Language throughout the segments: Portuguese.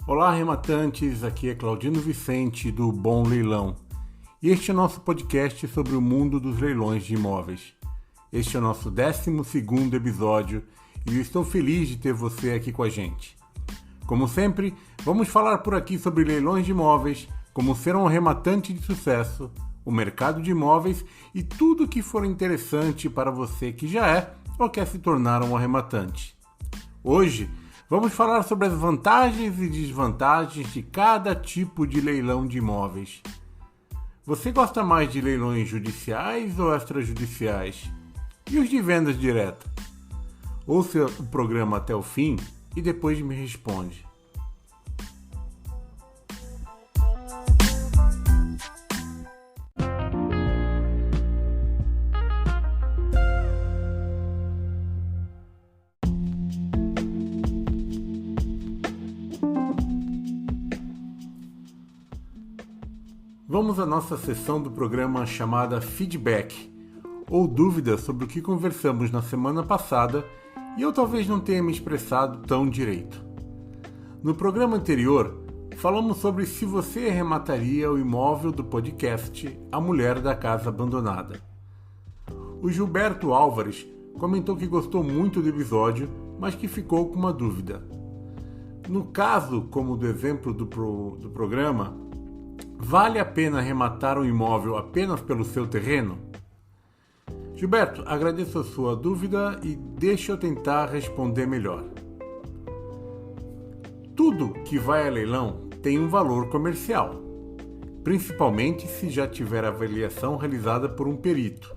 Olá, arrematantes, aqui é Claudino Vicente do Bom Leilão. E este é o nosso podcast sobre o mundo dos leilões de imóveis. Este é o nosso 12º episódio e eu estou feliz de ter você aqui com a gente. Como sempre, vamos falar por aqui sobre leilões de imóveis, como ser um arrematante de sucesso, o mercado de imóveis e tudo que for interessante para você que já é ou quer se tornar um arrematante. Hoje, vamos falar sobre as vantagens e desvantagens de cada tipo de leilão de imóveis. Você gosta mais de leilões judiciais ou extrajudiciais? E os de vendas direta? Ouça o programa até o fim e depois me responde. Vamos à nossa sessão do programa chamada Feedback, ou dúvidas sobre o que conversamos na semana passada e eu talvez não tenha me expressado tão direito. No programa anterior, falamos sobre se você arremataria o imóvel do podcast A Mulher da Casa Abandonada. O Gilberto Álvares comentou que gostou muito do episódio, mas que ficou com uma dúvida. No caso, como do exemplo do programa, vale a pena arrematar um imóvel apenas pelo seu terreno? Gilberto, agradeço a sua dúvida e deixa eu tentar responder melhor. Tudo que vai a leilão tem um valor comercial, principalmente se já tiver avaliação realizada por um perito.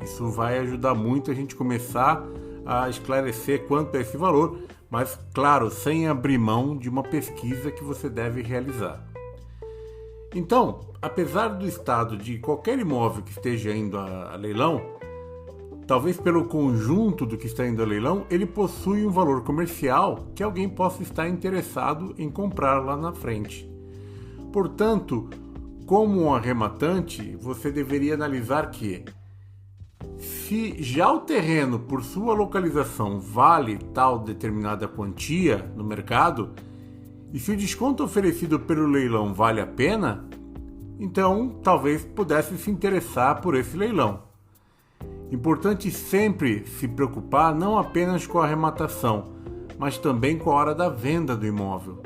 Isso vai ajudar muito a gente começar a esclarecer quanto é esse valor, mas, claro, sem abrir mão de uma pesquisa que você deve realizar. Então, apesar do estado de qualquer imóvel que esteja indo a leilão, talvez pelo conjunto do que está indo a leilão, ele possui um valor comercial que alguém possa estar interessado em comprar lá na frente. Portanto, como um arrematante, você deveria analisar que, se já o terreno por sua localização vale tal determinada quantia no mercado, e se o desconto oferecido pelo leilão vale a pena, então talvez pudesse se interessar por esse leilão. Importante sempre se preocupar não apenas com a arrematação, mas também com a hora da venda do imóvel.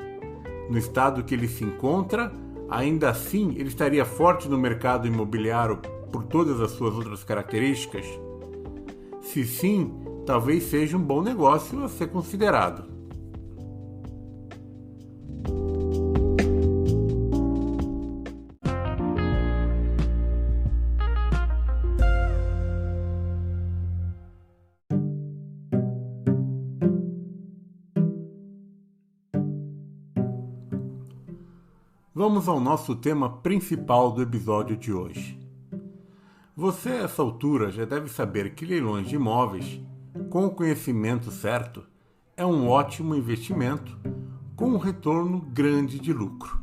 No estado que ele se encontra, ainda assim ele estaria forte no mercado imobiliário por todas as suas outras características? Se sim, talvez seja um bom negócio a ser considerado. Vamos ao nosso tema principal do episódio de hoje. Você, a essa altura, já deve saber que leilões de imóveis, com o conhecimento certo, é um ótimo investimento com um retorno grande de lucro.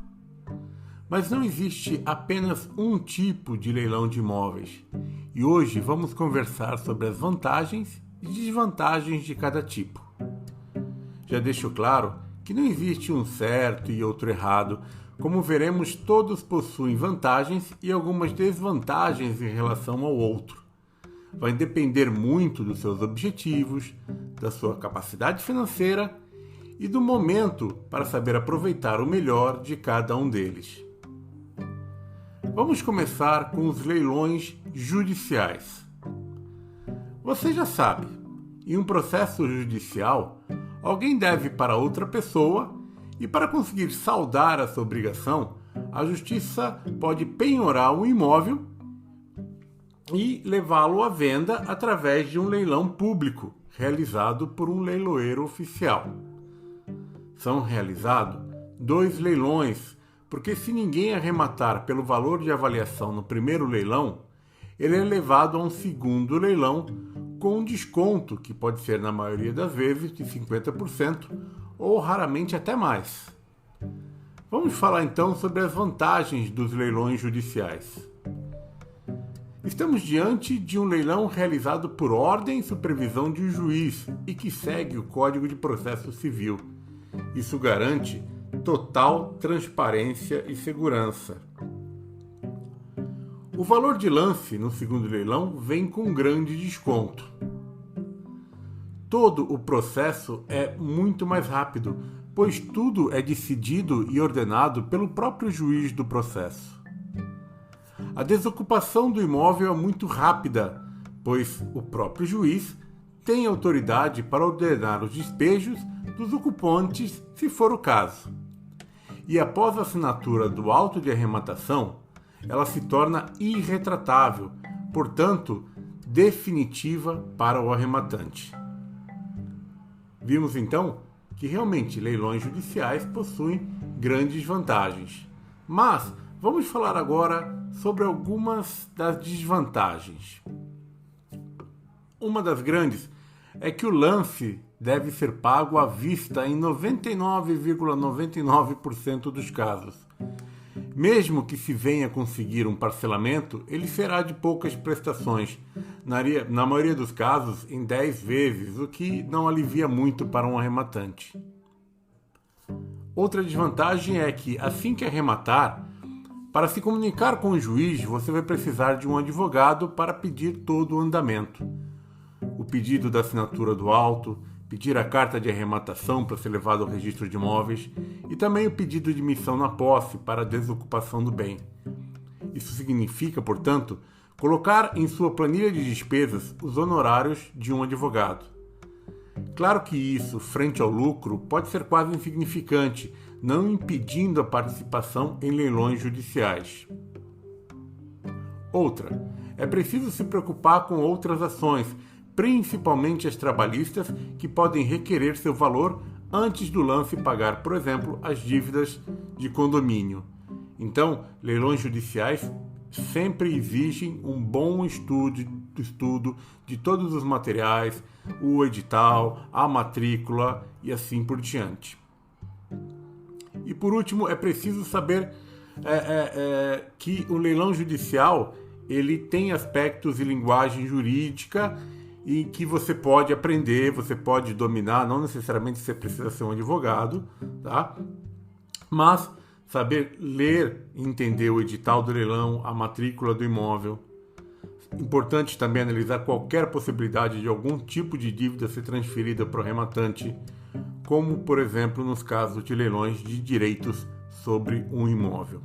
Mas não existe apenas um tipo de leilão de imóveis, e hoje vamos conversar sobre as vantagens e desvantagens de cada tipo. Já deixo claro que não existe um certo e outro errado. Como veremos, todos possuem vantagens e algumas desvantagens em relação ao outro. Vai depender muito dos seus objetivos, da sua capacidade financeira e do momento para saber aproveitar o melhor de cada um deles. Vamos começar com os leilões judiciais. Você já sabe, em um processo judicial, alguém deve para outra pessoa. E para conseguir saldar essa obrigação, a Justiça pode penhorar um imóvel e levá-lo à venda através de um leilão público, realizado por um leiloeiro oficial. São realizados 2 leilões, porque se ninguém arrematar pelo valor de avaliação no primeiro leilão, ele é levado a um segundo leilão com um desconto, que pode ser na maioria das vezes de 50%, ou raramente até mais. Vamos falar então sobre as vantagens dos leilões judiciais. Estamos diante de um leilão realizado por ordem e supervisão de um juiz e que segue o Código de Processo Civil. Isso garante total transparência e segurança. O valor de lance no segundo leilão vem com grande desconto. Todo o processo é muito mais rápido, pois tudo é decidido e ordenado pelo próprio juiz do processo. A desocupação do imóvel é muito rápida, pois o próprio juiz tem autoridade para ordenar os despejos dos ocupantes, se for o caso. E após a assinatura do auto de arrematação, ela se torna irretratável, portanto, definitiva para o arrematante. Vimos então que realmente leilões judiciais possuem grandes vantagens. Mas vamos falar agora sobre algumas das desvantagens. Uma das grandes é que o lance deve ser pago à vista em 99,99% dos casos. Mesmo que se venha conseguir um parcelamento, ele será de poucas prestações, na maioria dos casos em 10 vezes, o que não alivia muito para um arrematante. Outra desvantagem é que, assim que arrematar, para se comunicar com o juiz, você vai precisar de um advogado para pedir todo o andamento. O pedido da assinatura do auto, pedir a carta de arrematação para ser levado ao registro de imóveis e também o pedido de missão na posse para a desocupação do bem. Isso significa, portanto, colocar em sua planilha de despesas os honorários de um advogado. Claro que isso, frente ao lucro, pode ser quase insignificante, não impedindo a participação em leilões judiciais. Outra, é preciso se preocupar com outras ações, principalmente as trabalhistas, que podem requerer seu valor antes do lance pagar, por exemplo, as dívidas de condomínio. Então, leilões judiciais sempre exigem um bom estudo de todos os materiais, o edital, a matrícula e assim por diante. E por último, é preciso saber que o leilão judicial ele tem aspectos de linguagem jurídica e que você pode aprender, você pode dominar, não necessariamente você precisa ser um advogado, tá? Mas saber ler e entender o edital do leilão, a matrícula do imóvel. Importante também analisar qualquer possibilidade de algum tipo de dívida ser transferida para o arrematante, como, por exemplo, nos casos de leilões de direitos sobre um imóvel.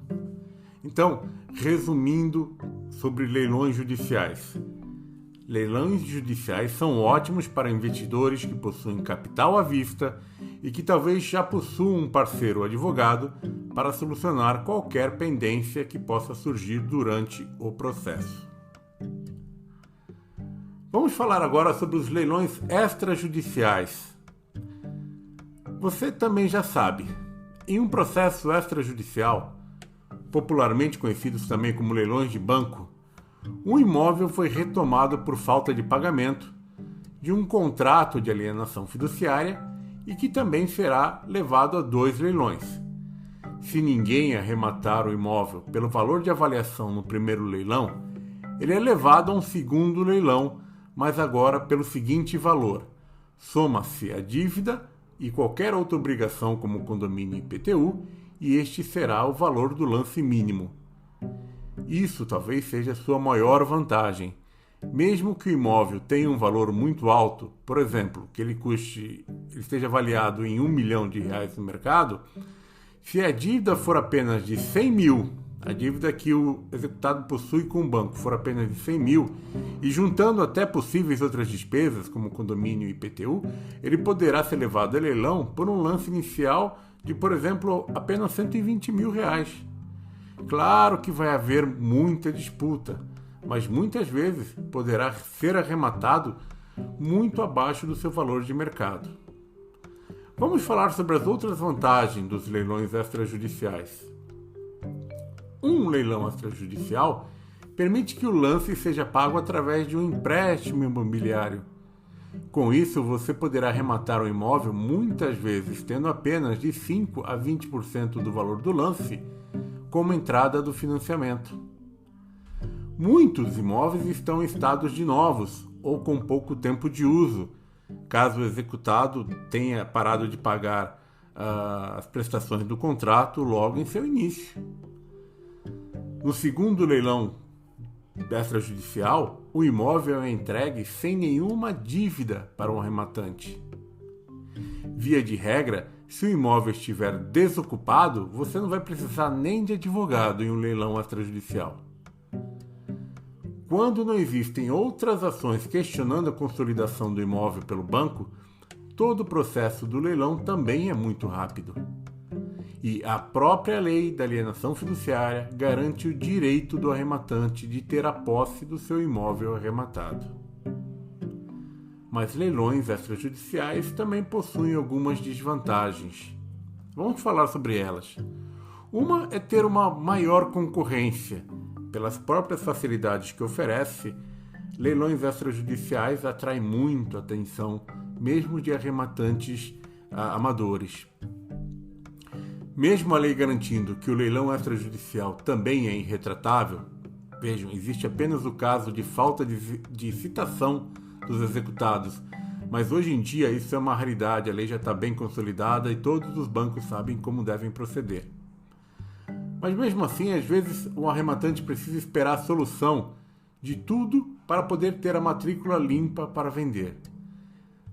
Então, resumindo sobre leilões judiciais. Leilões judiciais são ótimos para investidores que possuem capital à vista e que talvez já possuam um parceiro advogado para solucionar qualquer pendência que possa surgir durante o processo. Vamos falar agora sobre os leilões extrajudiciais. Você também já sabe, em um processo extrajudicial, popularmente conhecidos também como leilões de banco, um imóvel foi retomado por falta de pagamento de um contrato de alienação fiduciária e que também será levado a 2 leilões. Se ninguém arrematar o imóvel pelo valor de avaliação no primeiro leilão, ele é levado a um segundo leilão, mas agora pelo seguinte valor: soma-se a dívida e qualquer outra obrigação como condomínio e IPTU, e este será o valor do lance mínimo. Isso talvez seja a sua maior vantagem. Mesmo que o imóvel tenha um valor muito alto, por exemplo, que ele esteja avaliado em R$1 milhão no mercado, se a dívida for apenas de 100 mil, a dívida que o executado possui com o banco for apenas de 100 mil, e juntando até possíveis outras despesas, como condomínio e IPTU, ele poderá ser levado a leilão por um lance inicial de, por exemplo, apenas R$120 mil. Claro que vai haver muita disputa, mas muitas vezes poderá ser arrematado muito abaixo do seu valor de mercado. Vamos falar sobre as outras vantagens dos leilões extrajudiciais. Um leilão extrajudicial permite que o lance seja pago através de um empréstimo imobiliário. Com isso, você poderá arrematar o imóvel muitas vezes tendo apenas de 5% a 20% do valor do lance como entrada do financiamento. Muitos imóveis estão em estados de novos ou com pouco tempo de uso. Caso o executado tenha parado de pagar as prestações do contrato logo em seu início. No segundo leilão extrajudicial, o imóvel é entregue sem nenhuma dívida para o arrematante. Via de regra, se o imóvel estiver desocupado, você não vai precisar nem de advogado em um leilão extrajudicial. Quando não existem outras ações questionando a consolidação do imóvel pelo banco, todo o processo do leilão também é muito rápido. E a própria lei da alienação fiduciária garante o direito do arrematante de ter a posse do seu imóvel arrematado. Mas leilões extrajudiciais também possuem algumas desvantagens. Vamos falar sobre elas. Uma é ter uma maior concorrência. Pelas próprias facilidades que oferece, leilões extrajudiciais atraem muito a atenção, mesmo de arrematantes amadores. Mesmo a lei garantindo que o leilão extrajudicial também é irretratável, vejam, existe apenas o caso de falta de citação dos executados, mas hoje em dia isso é uma raridade, a lei já está bem consolidada e todos os bancos sabem como devem proceder. Mas mesmo assim, às vezes o arrematante precisa esperar a solução de tudo para poder ter a matrícula limpa para vender.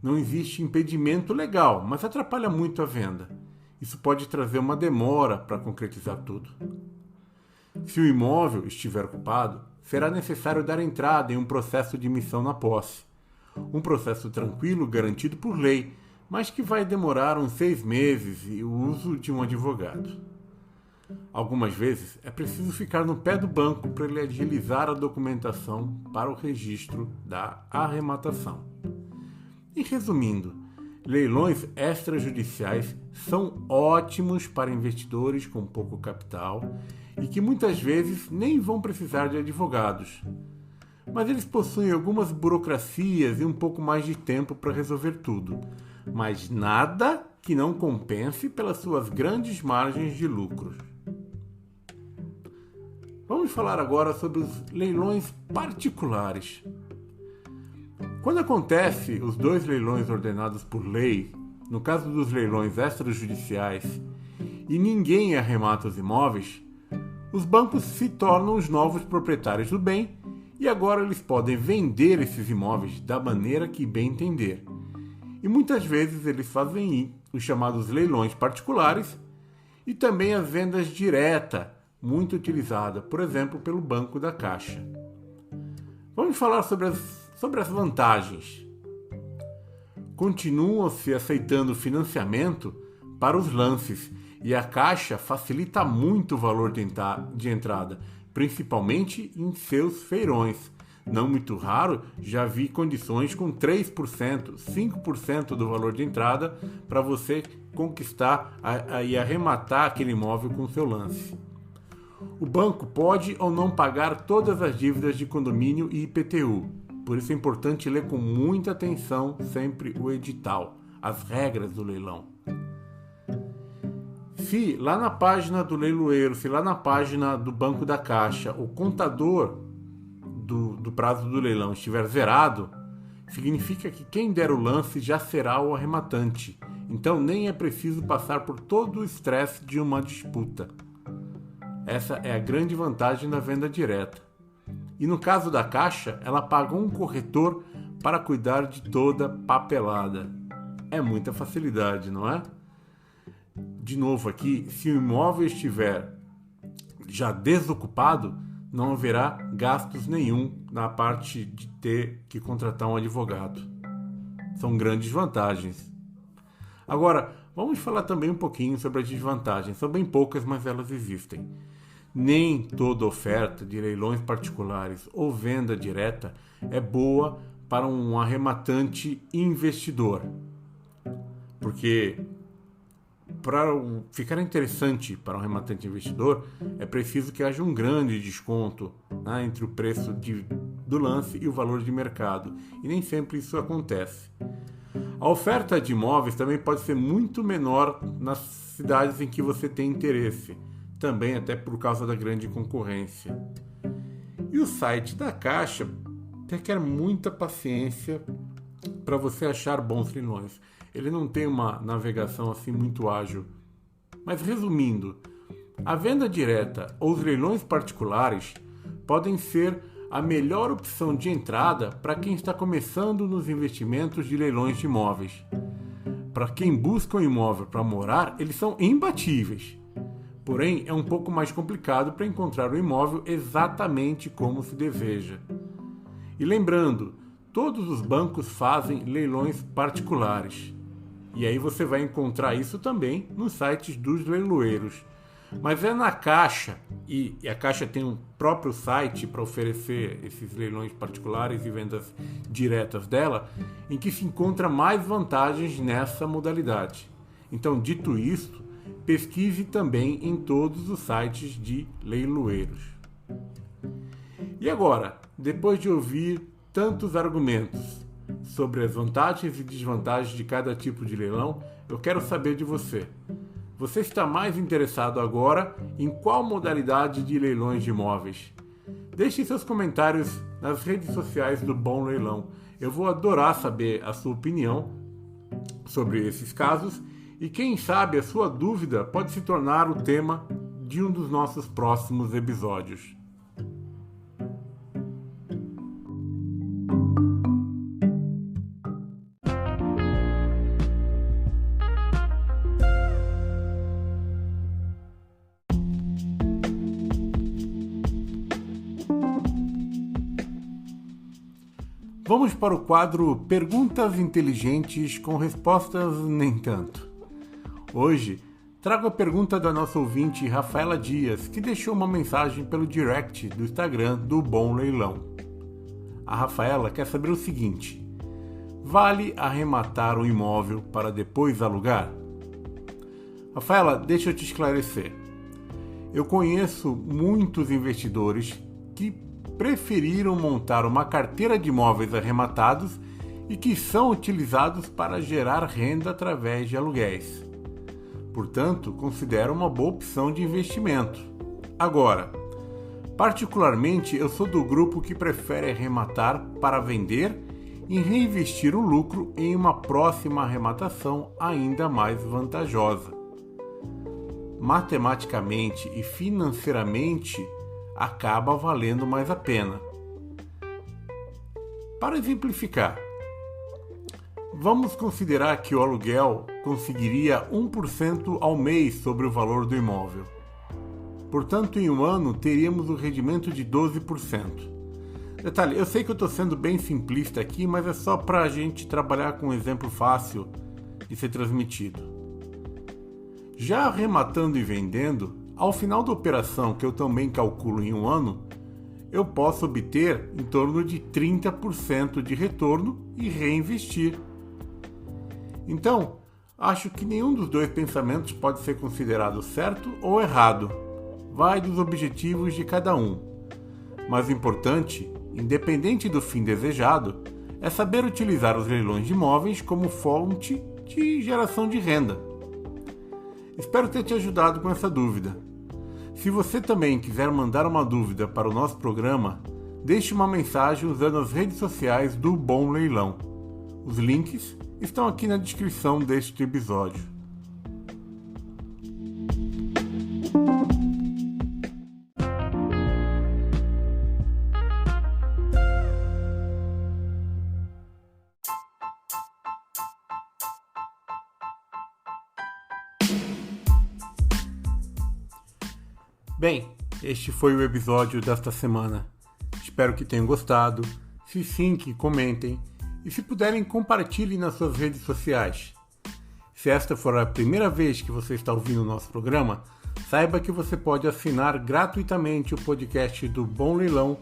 Não existe impedimento legal, mas atrapalha muito a venda. Isso pode trazer uma demora para concretizar tudo. Se o imóvel estiver ocupado, será necessário dar entrada em um processo de missão na posse. Um processo tranquilo, garantido por lei, mas que vai demorar uns 6 meses e o uso de um advogado. Algumas vezes é preciso ficar no pé do banco para ele agilizar a documentação para o registro da arrematação. E resumindo, leilões extrajudiciais são ótimos para investidores com pouco capital e que muitas vezes nem vão precisar de advogados. Mas eles possuem algumas burocracias e um pouco mais de tempo para resolver tudo, mas nada que não compense pelas suas grandes margens de lucros. Vamos falar agora sobre os leilões particulares. Quando acontece os 2 leilões ordenados por lei, no caso dos leilões extrajudiciais, e ninguém arremata os imóveis, os bancos se tornam os novos proprietários do bem e agora eles podem vender esses imóveis da maneira que bem entender. E muitas vezes eles fazem os chamados leilões particulares e também as vendas diretas, muito utilizada, por exemplo, pelo Banco da Caixa. Vamos falar sobre as vantagens. Continuam-se aceitando financiamento para os lances e a Caixa facilita muito o valor de entrada, principalmente em seus feirões. Não muito raro, já vi condições com 3%, 5% do valor de entrada para você conquistar e arrematar aquele imóvel com seu lance. O banco pode ou não pagar todas as dívidas de condomínio e IPTU. Por isso é importante ler com muita atenção sempre o edital, as regras do leilão. Se lá na página do leiloeiro, se lá na página do Banco da Caixa, o contador do prazo do leilão estiver zerado, significa que quem der o lance já será o arrematante. Então nem é preciso passar por todo o estresse de uma disputa. Essa é a grande vantagem da venda direta. E no caso da Caixa, ela paga um corretor para cuidar de toda papelada. É muita facilidade, não é? De novo aqui, se o imóvel estiver já desocupado, não haverá gastos nenhum na parte de ter que contratar um advogado. São grandes vantagens. Agora, vamos falar também um pouquinho sobre as desvantagens. São bem poucas, mas elas existem. Nem toda oferta de leilões particulares ou venda direta é boa para um arrematante investidor. Porque para ficar interessante para um arrematante investidor, é preciso que haja um grande desconto, né, entre o preço do lance e o valor de mercado. E nem sempre isso acontece. A oferta de imóveis também pode ser muito menor nas cidades em que você tem interesse. Também até por causa da grande concorrência. E o site da Caixa requer muita paciência para você achar bons leilões. ele não tem uma navegação assim muito ágil. Mas resumindo, a venda direta ou os leilões particulares podem ser a melhor opção de entrada para quem está começando nos investimentos de leilões de imóveis. Para quem busca um imóvel para morar, eles são imbatíveis. Porém, é um pouco mais complicado para encontrar o imóvel exatamente como se deseja. E lembrando, todos os bancos fazem leilões particulares. E aí você vai encontrar isso também nos sites dos leiloeiros. Mas é na Caixa, e a Caixa tem um próprio site para oferecer esses leilões particulares e vendas diretas dela, em que se encontra mais vantagens nessa modalidade. Então, dito isto, pesquise também em todos os sites de leiloeiros. E agora, depois de ouvir tantos argumentos sobre as vantagens e desvantagens de cada tipo de leilão, eu quero saber de você. Você está mais interessado agora em qual modalidade de leilões de imóveis? Deixe seus comentários nas redes sociais do Bom Leilão. Eu vou adorar saber a sua opinião sobre esses casos e quem sabe a sua dúvida pode se tornar o tema de um dos nossos próximos episódios. Vamos para o quadro Perguntas Inteligentes com respostas nem tanto. Hoje, trago a pergunta da nossa ouvinte Rafaela Dias, que deixou uma mensagem pelo direct do Instagram do Bom Leilão. A Rafaela quer saber o seguinte: vale arrematar um imóvel para depois alugar? Rafaela, deixa eu te esclarecer. Eu conheço muitos investidores que preferiram montar uma carteira de imóveis arrematados e que são utilizados para gerar renda através de aluguéis. Portanto, considero uma boa opção de investimento. Agora, particularmente, eu sou do grupo que prefere arrematar para vender e reinvestir o lucro em uma próxima arrematação ainda mais vantajosa. Matematicamente e financeiramente, acaba valendo mais a pena. Para exemplificar, vamos considerar que o aluguel conseguiria 1% ao mês sobre o valor do imóvel. Portanto, em um ano, teríamos o rendimento de 12%. Detalhe, eu sei que eu estou sendo bem simplista aqui, mas é só para a gente trabalhar com um exemplo fácil de ser transmitido. Já arrematando e vendendo, ao final da operação, que eu também calculo em um ano, eu posso obter em torno de 30% de retorno e reinvestir. Então, acho que nenhum dos dois pensamentos pode ser considerado certo ou errado. Vai dos objetivos de cada um. Mas o importante, independente do fim desejado, é saber utilizar os leilões de imóveis como fonte de geração de renda. Espero ter te ajudado com essa dúvida. Se você também quiser mandar uma dúvida para o nosso programa, deixe uma mensagem usando as redes sociais do Bom Leilão. Os links estão aqui na descrição deste episódio. Bem, este foi o episódio desta semana. Espero que tenham gostado. Se sim, que comentem. E se puderem, compartilhem nas suas redes sociais. Se esta for a primeira vez que você está ouvindo o nosso programa, saiba que você pode assinar gratuitamente o podcast do Bom Leilão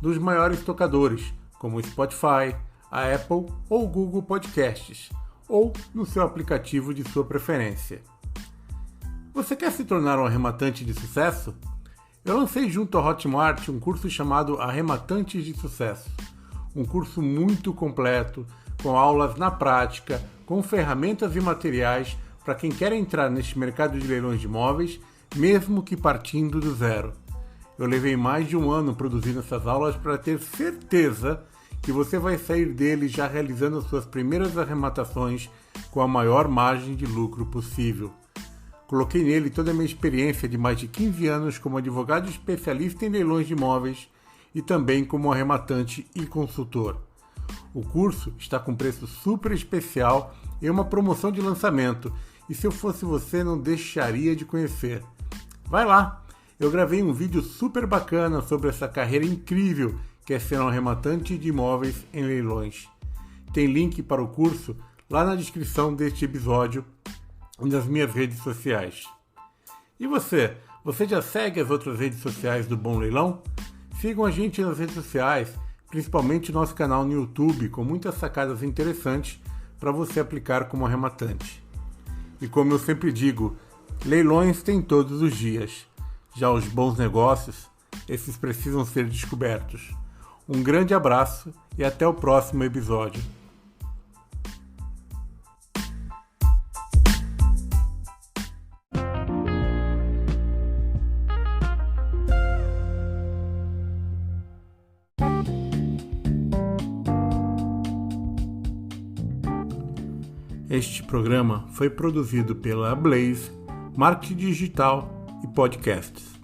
dos maiores tocadores, como o Spotify, a Apple ou o Google Podcasts, ou no seu aplicativo de sua preferência. Você quer se tornar um arrematante de sucesso? Eu lancei junto à Hotmart um curso chamado Arrematantes de Sucesso. Um curso muito completo, com aulas na prática, com ferramentas e materiais para quem quer entrar neste mercado de leilões de imóveis, mesmo que partindo do zero. Eu levei mais de um ano produzindo essas aulas para ter certeza que você vai sair dele já realizando as suas primeiras arrematações com a maior margem de lucro possível. Coloquei nele toda a minha experiência de mais de 15 anos como advogado especialista em leilões de imóveis e também como arrematante e consultor. O curso está com preço super especial e uma promoção de lançamento, e se eu fosse você não deixaria de conhecer. Vai lá! Eu gravei um vídeo super bacana sobre essa carreira incrível que é ser um arrematante de imóveis em leilões. Tem link para o curso lá na descrição deste episódio e nas minhas redes sociais. E você? Você já segue as outras redes sociais do Bom Leilão? Sigam a gente nas redes sociais, principalmente nosso canal no YouTube, com muitas sacadas interessantes para você aplicar como arrematante. E como eu sempre digo, leilões tem todos os dias. Já os bons negócios, esses precisam ser descobertos. Um grande abraço e até o próximo episódio. Este programa foi produzido pela Blaze, Marketing Digital e Podcasts.